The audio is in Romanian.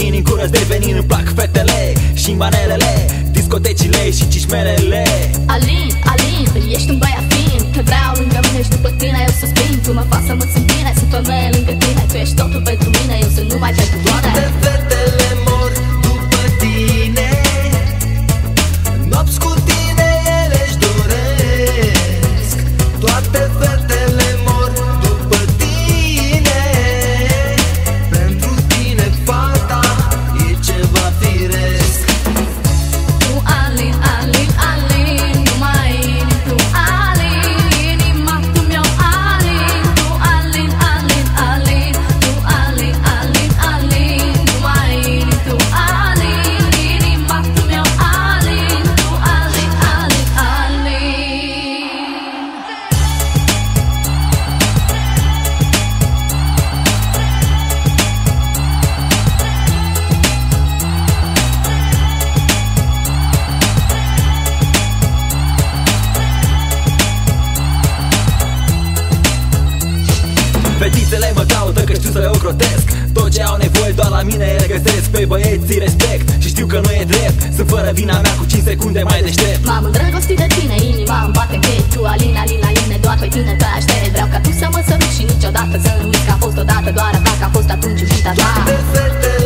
Inimi în gură devenind îmi plac fetele și manelele, discotecile și cișmerele. Alin, Alin, ești un băiat fin. Te vreau lângă mine și după tine eu suspin. Tu mă faci să mă simt bine, sunt femeie lângă tine. Tu ești totul pentru mine, eu sunt numai pentru tine. Toate fetele mor după tine, nopți cu tine ele-și doresc. Toate fetele mor după tine, pentru tine fata e ceva firesc. Tu Alin, Alin, Alin, numai inim. Tu Alin, inima tu mi-o Alin. Tu Alin, Alin, Alin, tu Alin, Alin, Alin, numai inim. Tu Alin, inima tu mi-o Alin. Tu Alin, Alin, Alin. Fetițele mă caută că știu să le ocrotesc. Tot ce au nevoie doar la mine le găsesc. Pe băieții respect și știu că nu e drept. Sunt fără vina mea cu 5 secunde mai deștept. M-am îndrăgostit de tine, inima îmi bate în piept. Tu Alin, Alin, Aline, doar pe tine te aștept. Vreau ca tu să mă săruți și niciodată să nu uiți că a fost odată doar a ta, că a fost atunci iubita ta. Toate fetele